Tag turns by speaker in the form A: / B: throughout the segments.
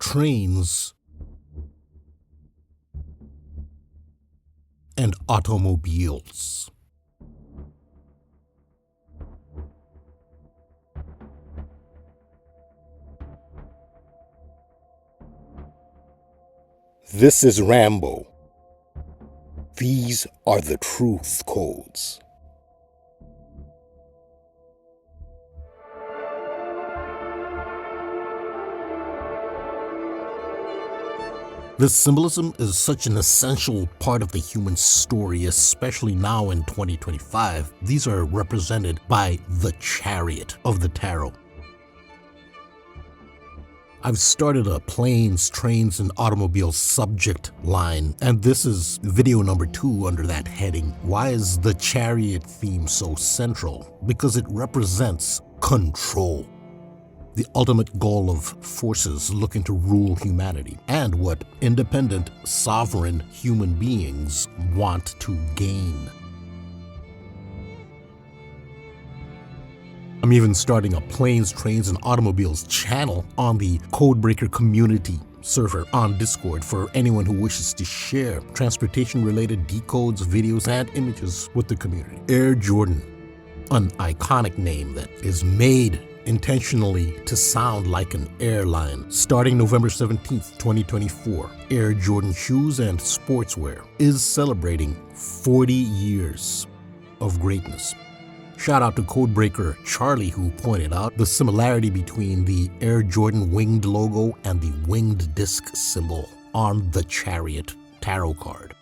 A: trains, and automobiles. This is Rambo. These are the truth codes. This symbolism is such an essential part of the human story, especially now in 2025. These are represented by the chariot of the tarot. I've started a planes, trains, and automobiles subject line, and this is video number 2 under that heading. Why is the chariot theme so central? Because it represents control. The ultimate goal of forces looking to rule humanity, and what independent, sovereign human beings want to gain. I'm even starting a planes, trains, and automobiles channel on the Codebreaker community server on Discord for anyone who wishes to share transportation-related decodes, videos, and images with the community. Air Jordan, an iconic name that is made intentionally to sound like an airline. Starting November 17th, 2024, Air Jordan Shoes and Sportswear is celebrating 40 years of greatness. Shout out to Codebreaker Charlie, who pointed out the similarity between the Air Jordan winged logo and the winged disc symbol on the Chariot tarot card.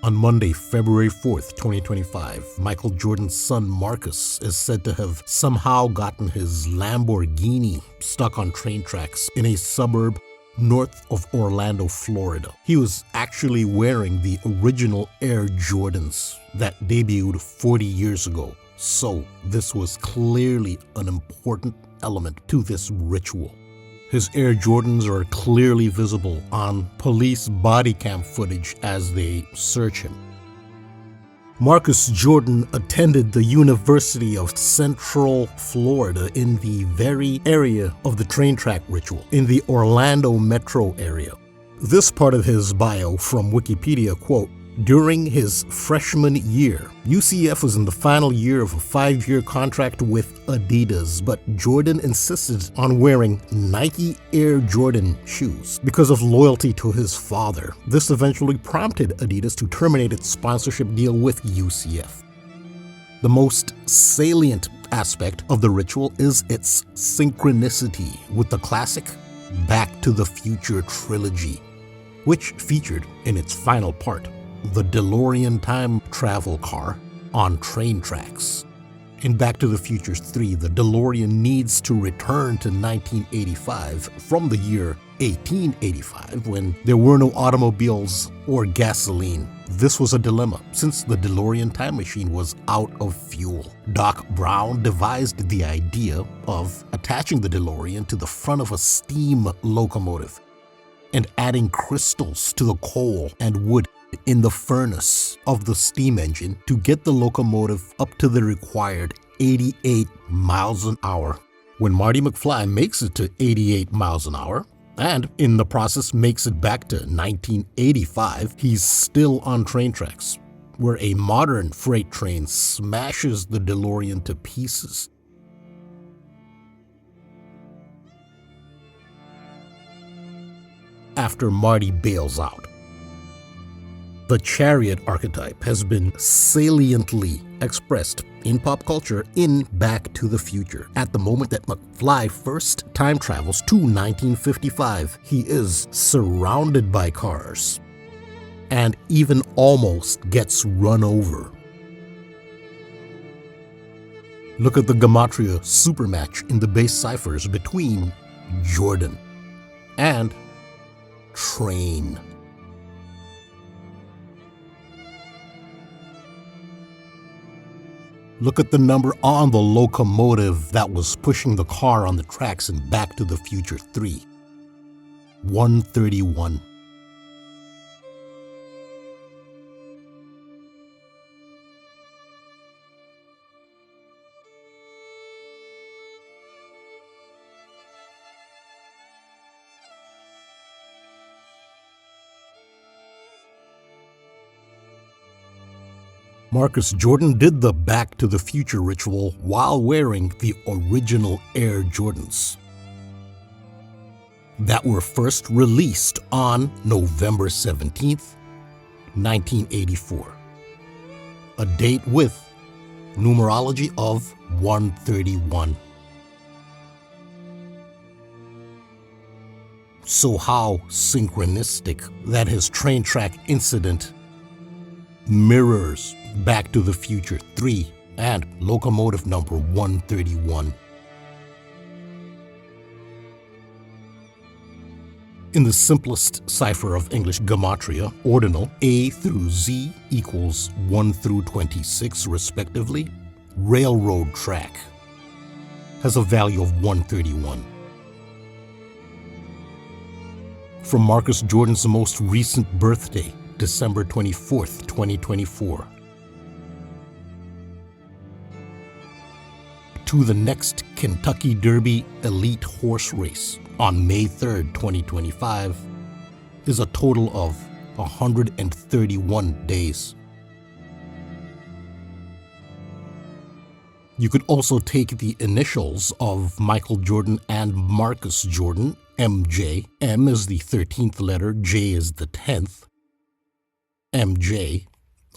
A: On Monday, February 4th, 2025, Michael Jordan's son Marcus is said to have somehow gotten his Lamborghini stuck on train tracks in a suburb north of Orlando, Florida. He was actually wearing the original Air Jordans that debuted 40 years ago. So this was clearly an important element to this ritual. His Air Jordans are clearly visible on police body cam footage as they search him. Marcus Jordan attended the University of Central Florida in the very area of the train track ritual, in the Orlando metro area. This part of his bio from Wikipedia, quote, during his freshman year, UCF was in the final year of a 5-year contract with Adidas, but Jordan insisted on wearing Nike Air Jordan shoes because of loyalty to his father. This eventually prompted Adidas to terminate its sponsorship deal with UCF. The most salient aspect of the ritual is its synchronicity with the classic Back to the Future trilogy, which featured in its final part the DeLorean time travel car on train tracks. In Back to the Future 3, the DeLorean needs to return to 1985 from the year 1885 when there were no automobiles or gasoline. This was a dilemma since the DeLorean time machine was out of fuel. Doc Brown devised the idea of attaching the DeLorean to the front of a steam locomotive and adding crystals to the coal and wood in the furnace of the steam engine to get the locomotive up to the required 88 miles an hour. When Marty McFly makes it to 88 miles an hour, and in the process makes it back to 1985, he's still on train tracks, where a modern freight train smashes the DeLorean to pieces. After Marty bails out. The chariot archetype has been saliently expressed in pop culture in Back to the Future. At the moment that McFly first time travels to 1955, he is surrounded by cars and even almost gets run over. Look at the Gematria supermatch in the base ciphers between Jordan and train. Look at the number on the locomotive that was pushing the car on the tracks in Back to the Future 3. 131. Marcus Jordan did the Back to the Future ritual while wearing the original Air Jordans that were first released on November 17th, 1984, a date with numerology of 131. So how synchronistic that his train track incident mirrors Back to the Future 3 and locomotive number 131. In the simplest cipher of English Gematria, ordinal A through Z equals 1 through 26 respectively, railroad track has a value of 131. From Marcus Jordan's most recent birthday, December 24th, 2024, to the next Kentucky Derby Elite Horse Race on May 3rd, 2025, is a total of 131 days. You could also take the initials of Michael Jordan and Marcus Jordan, MJ. M is the 13th letter, J is the 10th. MJ.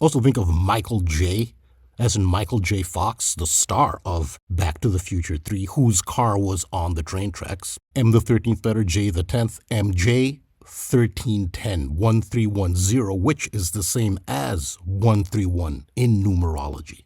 A: Also think of Michael J, as in Michael J. Fox, the star of Back to the Future 3, whose car was on the train tracks. M the 13th letter, J the 10th, MJ 1310, 1310, which is the same as 131 in numerology.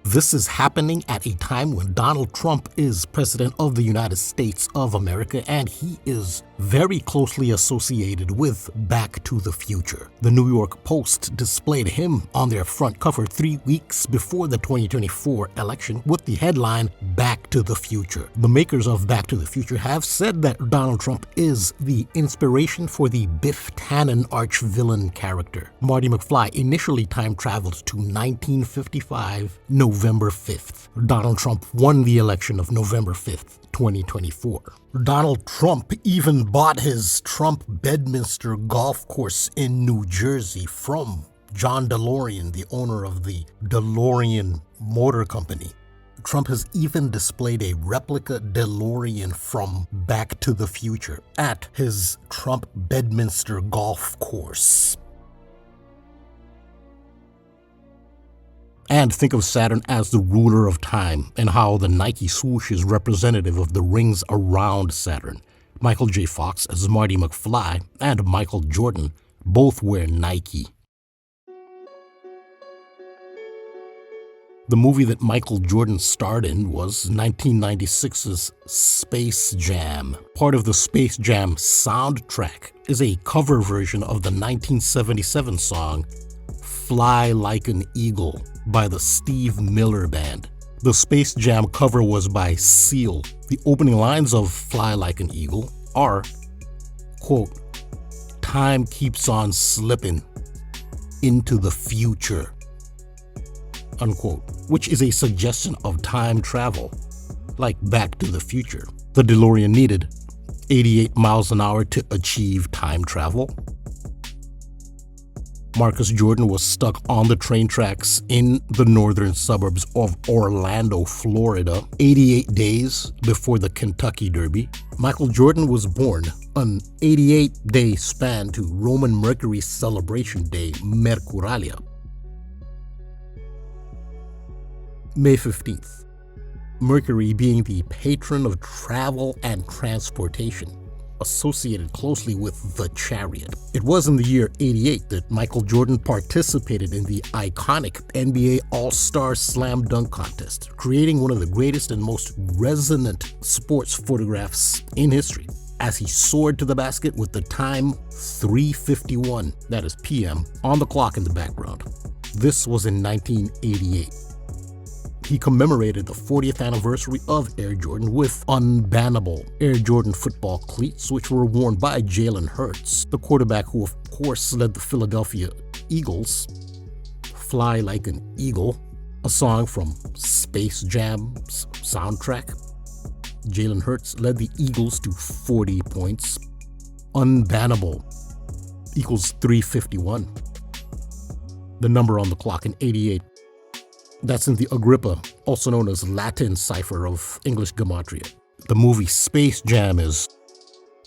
A: This is happening at a time when Donald Trump is President of the United States of America, and he is very closely associated with Back to the Future. The New York Post displayed him on their front cover 3 weeks before the 2024 election with the headline, Back to the Future. The makers of Back to the Future have said that Donald Trump is the inspiration for the Biff Tannen arch-villain character. Marty McFly initially time-traveled to 1955, November 5th. Donald Trump won the election of November 5th, 2024. Donald Trump even bought his Trump Bedminster golf course in New Jersey from John DeLorean, the owner of the DeLorean Motor Company. Trump has even displayed a replica DeLorean from Back to the Future at his Trump Bedminster golf course. And think of Saturn as the ruler of time, and how the Nike swoosh is representative of the rings around Saturn. Michael J. Fox as Marty McFly and Michael Jordan both wear Nike. The movie that Michael Jordan starred in was 1996's Space Jam. Part of the Space Jam soundtrack is a cover version of the 1977 song Fly Like an Eagle by the Steve Miller Band. The Space Jam cover was by Seal. The opening lines of Fly Like an Eagle are, quote, "Time keeps on slipping into the future," unquote, which is a suggestion of time travel, like Back to the Future. The DeLorean needed 88 miles an hour to achieve time travel. Marcus Jordan was stuck on the train tracks in the northern suburbs of Orlando, Florida, 88 days before the Kentucky Derby. Michael Jordan was born an 88-day span to Roman Mercury's celebration day, Mercuralia. May 15th, Mercury being the patron of travel and transportation, associated closely with the Chariot. It was in the year 88 that Michael Jordan participated in the iconic NBA All-Star Slam Dunk Contest, creating one of the greatest and most resonant sports photographs in history, as he soared to the basket with the time 3:51, that is PM, on the clock in the background. This was in 1988. He commemorated the 40th anniversary of Air Jordan with unbannable Air Jordan football cleats, which were worn by Jalen Hurts, the quarterback who of course led the Philadelphia Eagles. Fly Like an Eagle, a song from Space Jam's soundtrack. Jalen Hurts led the Eagles to 40 points. Unbannable equals 351. The number on the clock in 88. That's in the Agrippa, also known as Latin cipher of English Gematria. The movie Space Jam is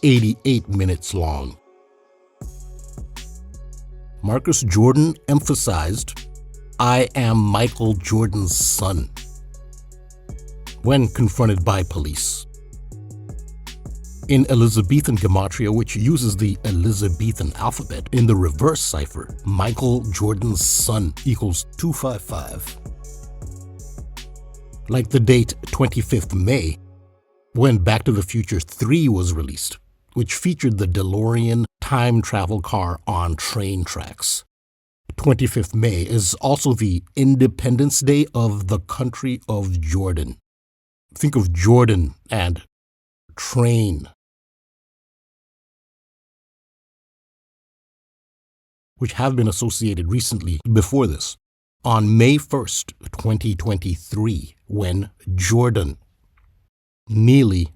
A: 88 minutes long. Marcus Jordan emphasized, "I am Michael Jordan's son," when confronted by police. In Elizabethan Gematria, which uses the Elizabethan alphabet, in the reverse cipher, Michael Jordan's son equals 255. Like the date 25th May, when Back to the Future 3 was released, which featured the DeLorean time travel car on train tracks. 25th May is also the Independence Day of the country of Jordan. Think of Jordan and train, which have been associated recently before this. On May 1st, 2023, when Jordan Neely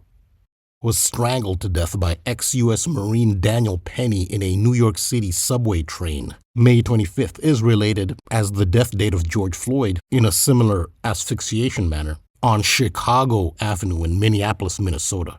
A: was strangled to death by ex-U.S. Marine Daniel Penny in a New York City subway train. May 25th is related as the death date of George Floyd in a similar asphyxiation manner on Chicago Avenue in Minneapolis, Minnesota.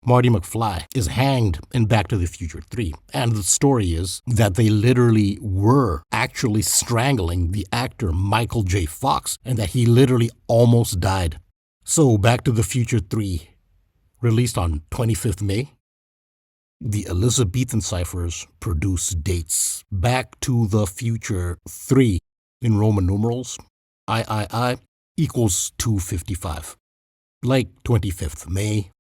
A: Marty McFly is hanged in Back to the Future 3, and the story is that they literally were actually strangling the actor Michael J. Fox, and that he literally almost died. So Back to the Future 3, released on 25th May, the Elizabethan ciphers produce dates. Back to the Future 3 in Roman numerals, III equals 255, like 25th May.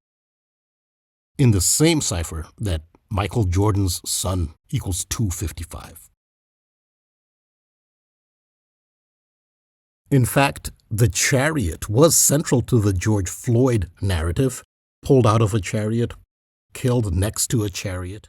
A: In the same cipher that Michael Jordan's son equals 255. In fact, the chariot was central to the George Floyd narrative, pulled out of a chariot, killed next to a chariot.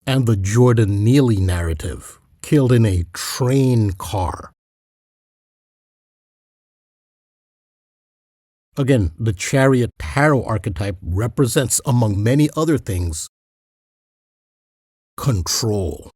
A: And the Jordan Neely narrative, killed in a train car. Again, the chariot tarot archetype represents, among many other things, control.